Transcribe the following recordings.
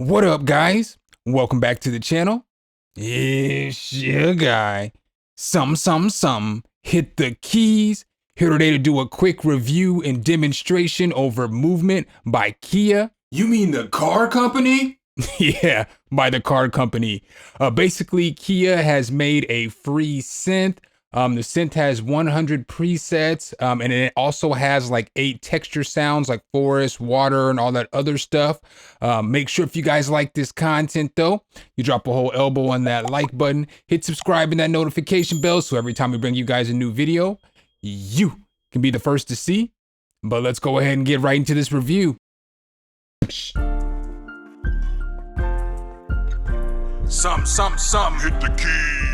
What up, guys? Welcome back to the channel. It's your guy, Sumnsumnsumn. Hit the keys. Here today to do a quick review and demonstration over Movement by Kia. You mean the car company? Yeah, by the car company. Basically, Kia has made a free synth. The synth has 100 presets, and it also has like 8 texture sounds like forest, water, and all that other stuff. Make sure if you guys like this content though, you drop a whole elbow on that like button, hit subscribe and that notification bell so every time we bring you guys a new video, you can be the first to see. But let's go ahead and get right into this review. Sumnsumnsumn, hit the key.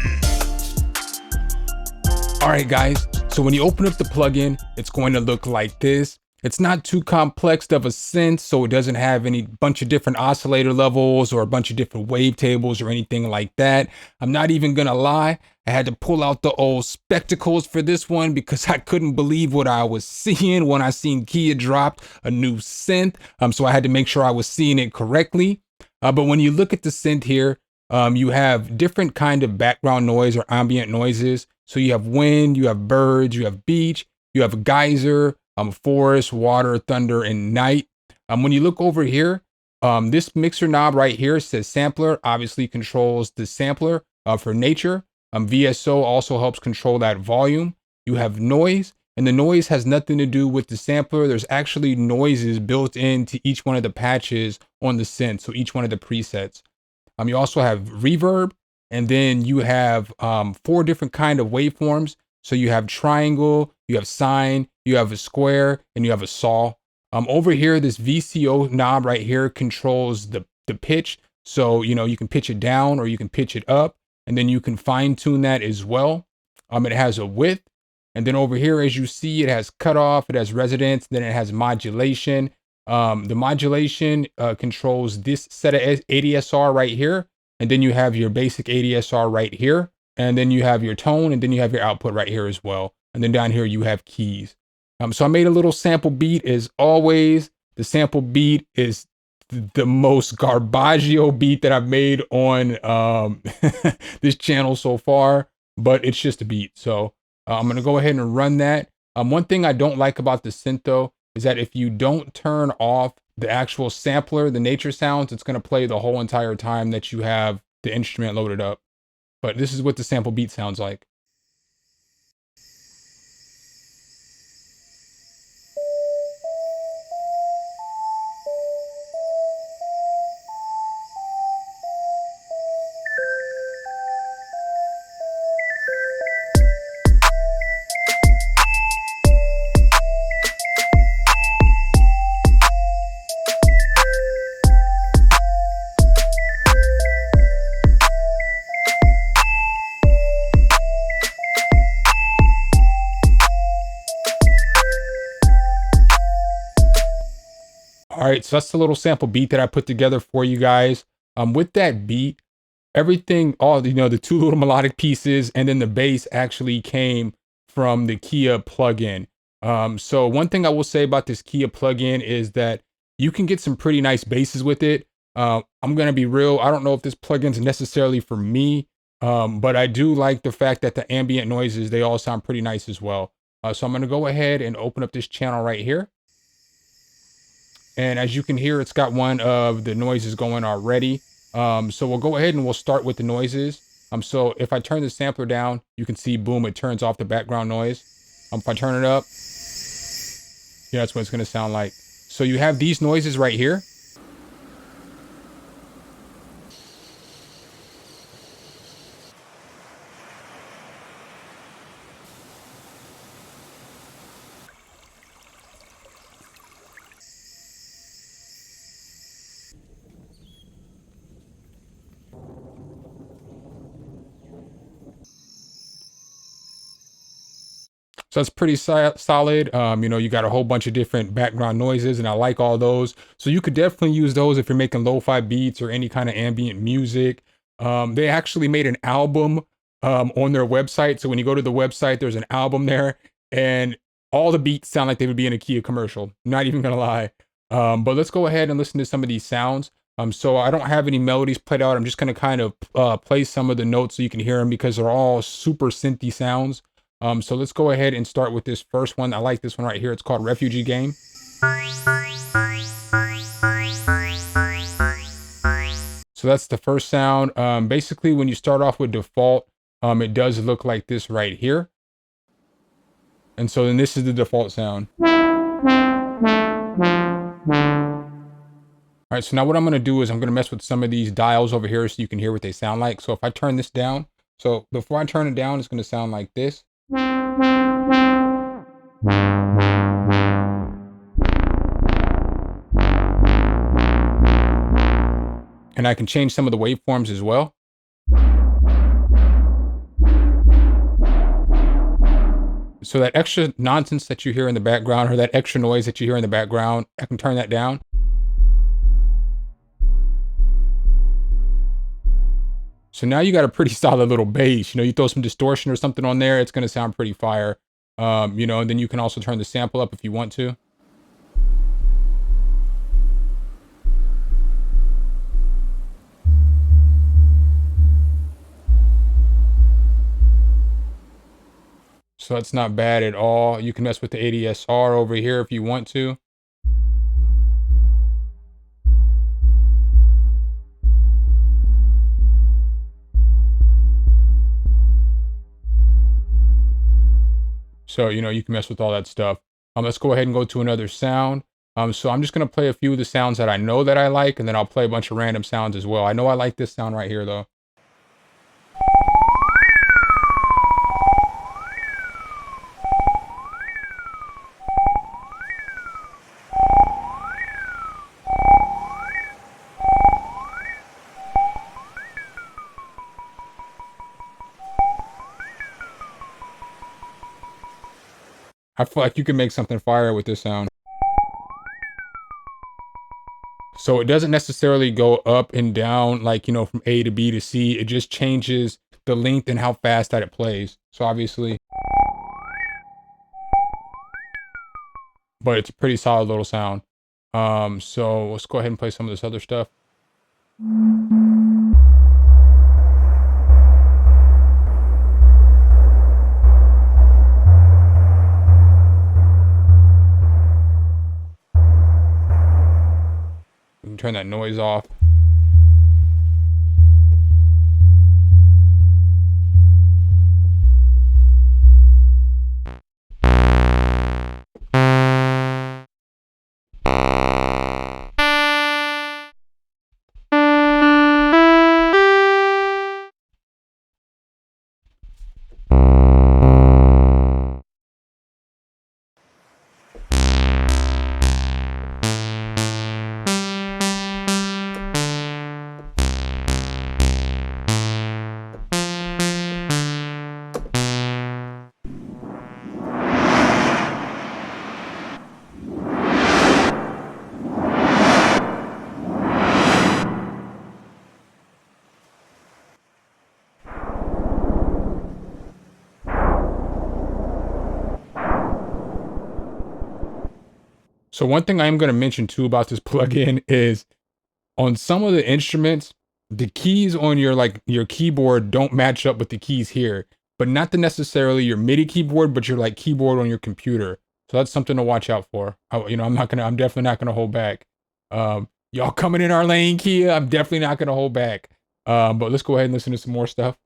All right, guys, so when you open up the plugin, it's going to look like this. It's not too complex of a synth, so it doesn't have any bunch of different oscillator levels or a bunch of different wavetables or anything like that. I'm not even gonna lie, I had to pull out the old spectacles for this one because I couldn't believe what I was seeing when I seen Kia dropped a new synth. So I had to make sure I was seeing it correctly. But when you look at the synth here, you have different kind of background noise or ambient noises. So you have wind, you have birds, you have beach, you have a geyser, forest, water, thunder, and night. When you look over here, this mixer knob right here says sampler, obviously controls the sampler for nature. VSO also helps control that volume. You have noise, and the noise has nothing to do with the sampler. There's actually noises built into each one of the patches on the synth, so each one of the presets. You also have reverb, and then you have 4 different kind of waveforms. So you have triangle, you have sine, you have a square, and you have a saw. Over here, this VCO knob right here controls the pitch. So, you know, you can pitch it down or you can pitch it up, and then you can fine tune that as well. It has a width. And then over here, as you see, it has cutoff, it has resonance, then it has modulation. The modulation controls this set of ADSR right here. And then you have your basic ADSR right here. And then you have your tone, and then you have your output right here as well. And then down here, you have keys. So I made a little sample beat as always. The sample beat is the most garbaggio beat that I've made on this channel so far, but it's just a beat. So I'm going to go ahead and run that. One thing I don't like about the synth though, is that if you don't turn off the actual sampler, the nature sounds, it's going to play the whole entire time that you have the instrument loaded up. But this is what the sample beat sounds like. All right, so that's the little sample beat that I put together for you guys. With that beat, everything, all, you know, the 2 little melodic pieces and then the bass actually came from the Kia plugin. So one thing I will say about this Kia plugin is that you can get some pretty nice basses with it. I'm gonna be real, I don't know if this plugin's necessarily for me, but I do like the fact that the ambient noises, they all sound pretty nice as well. So I'm gonna go ahead and open up this channel right here. And as you can hear, it's got one of the noises going already. So we'll go ahead and we'll start with the noises. So if I turn the sampler down, you can see, boom, it turns off the background noise. If I turn it up, yeah, that's what it's gonna sound like. So you have these noises right here. So it's pretty solid. You know, you got a whole bunch of different background noises, and I like all those. So you could definitely use those if you're making lo-fi beats or any kind of ambient music. They actually made an album on their website. So when you go to the website, there's an album there, and all the beats sound like they would be in a Kia commercial. Not even gonna lie. But let's go ahead and listen to some of these sounds. So I don't have any melodies played out. I'm just gonna kind of play some of the notes so you can hear them because they're all super synthy sounds. So let's go ahead and start with this first one. I like this one right here. It's called Refugee Game. So that's the first sound. Basically, when you start off with default, it does look like this right here. And so then this is the default sound. All right, so now what I'm gonna do is I'm gonna mess with some of these dials over here so you can hear what they sound like. So if I turn this down, so before I turn it down, it's gonna sound like this. And I can change some of the waveforms as well. So that extra nonsense that you hear in the background or that extra noise that you hear in the background, I can turn that down. So now you got a pretty solid little bass. You throw some distortion or something on there, it's gonna sound pretty fire. And then you can also turn the sample up if you want to. So that's not bad at all. You can mess with the ADSR over here if you want to. So, you can mess with all that stuff. Let's go ahead and go to another sound. So I'm just gonna play a few of the sounds that I know that I like, and then I'll play a bunch of random sounds as well. I know I like this sound right here though. I feel like you can make something fire with this sound. So it doesn't necessarily go up and down like, from A to B to C. It just changes the length and how fast that it plays. So obviously, but it's a pretty solid little sound. So let's go ahead and play some of this other stuff. We can turn that noise off. So one thing I am going to mention too about this plugin is on some of the instruments, the keys on your keyboard don't match up with the keys here, but not the necessarily your MIDI keyboard, but your keyboard on your computer. So that's something to watch out for. I'm definitely not gonna hold back. Y'all coming in our lane, Kia. I'm definitely not gonna hold back. But let's go ahead and listen to some more stuff.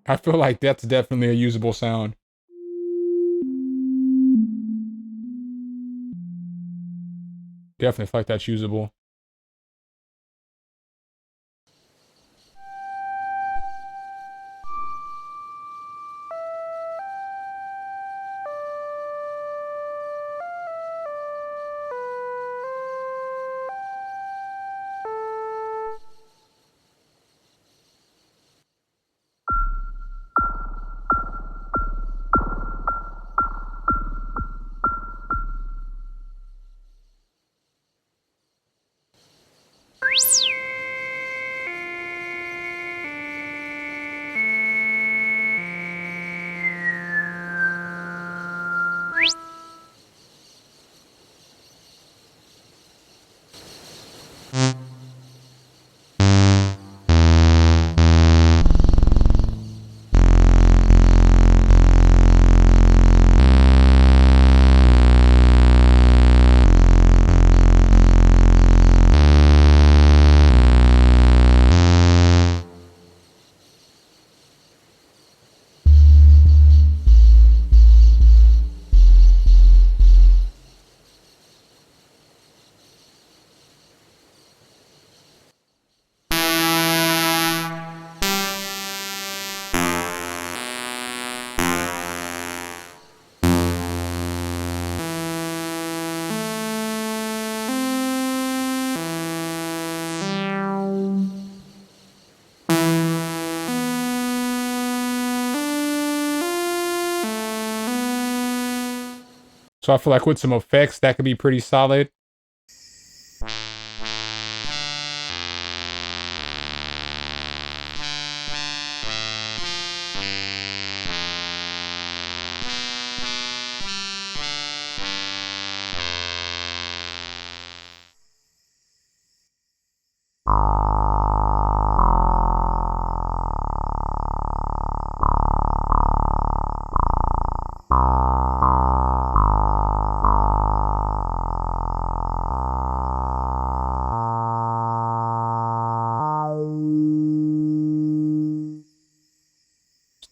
I feel like that's definitely a usable sound. Definitely feel like that's usable. So I feel like with some effects, that could be pretty solid.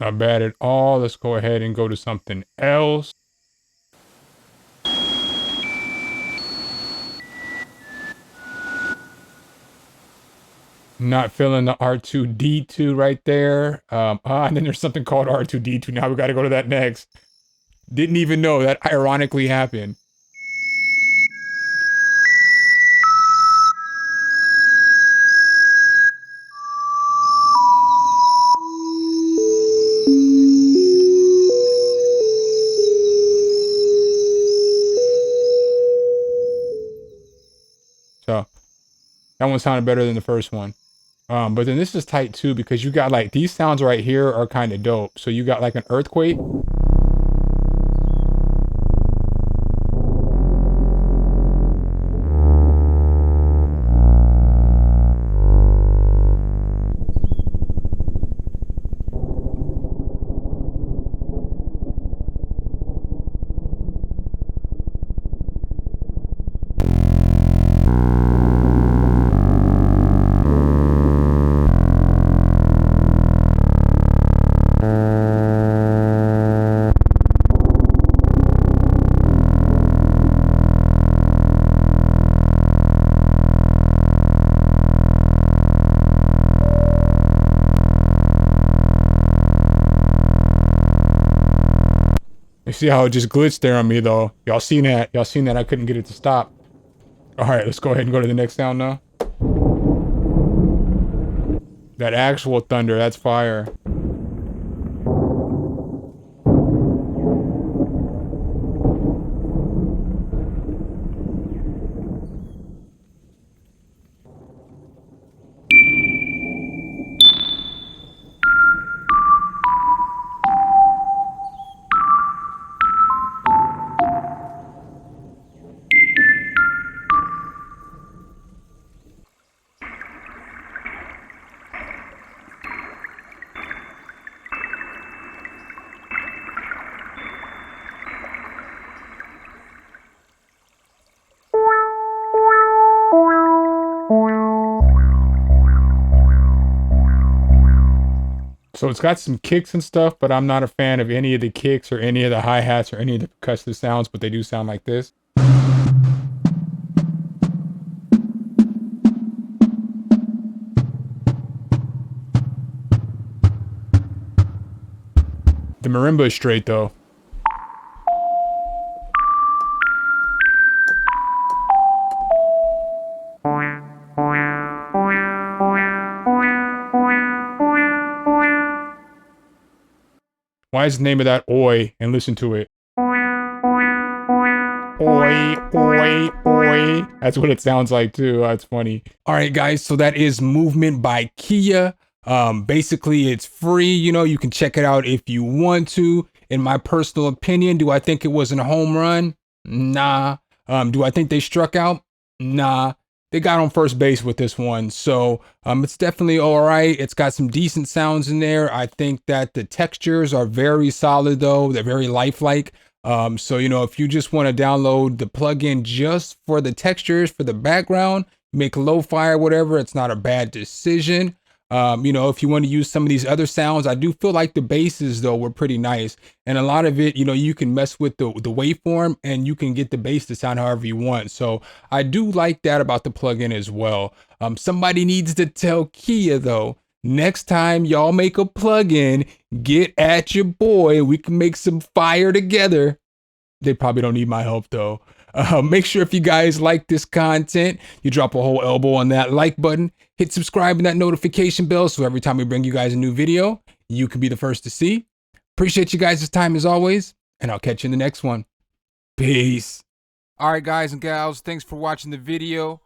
Not bad at all. Let's go ahead and go to something else. Not feeling the R2D2 right there. And then there's something called R2D2. Now we got to go to that next. Didn't even know that ironically happened. So that one sounded better than the first one. But then this is tight too, because you got like these sounds right here are kind of dope. So you got like an earthquake. You see how it just glitched there on me though. Y'all seen that? Y'all seen that? I couldn't get it to stop. All right, let's go ahead and go to the next sound now. That actual thunder, that's fire. So it's got some kicks and stuff, but I'm not a fan of any of the kicks or any of the hi-hats or any of the percussive sounds, but they do sound like this. The marimba is straight though. Why is the name of that Oi? And listen to it. Oi, oi, oi. That's what it sounds like too. That's funny. All right, guys. So that is Movement by Kia. Basically, it's free. You know, you can check it out if you want to. In my personal opinion, do I think it was a home run? Nah. Do I think they struck out? Nah. They got on first base with this one. So it's definitely all right. It's got some decent sounds in there. I think that the textures are very solid though. They're very lifelike. So, you know, if you just want to download the plugin just for the textures, for the background, make lo-fi or whatever, it's not a bad decision. You know, if you want to use some of these other sounds, I do feel like the basses though were pretty nice. And a lot of it, you know, you can mess with the waveform and you can get the bass to sound however you want. So I do like that about the plugin as well. Somebody needs to tell Kia though, next time y'all make a plugin, get at your boy. We can make some fire together. They probably don't need my help though. Make sure if you guys like this content, you drop a whole elbow on that like button, hit subscribe and that notification bell so every time we bring you guys a new video, you can be the first to see. Appreciate you guys' time as always, and I'll catch you in the next one. Peace. All right, guys and gals, thanks for watching the video.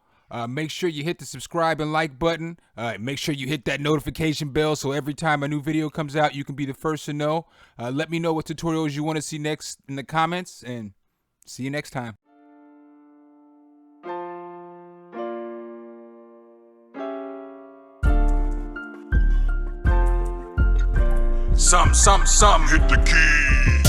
Make sure you hit the subscribe and like button. Make sure you hit that notification bell so every time a new video comes out, you can be the first to know. Let me know what tutorials you want to see next in the comments, and see you next time. Sum, hit the key.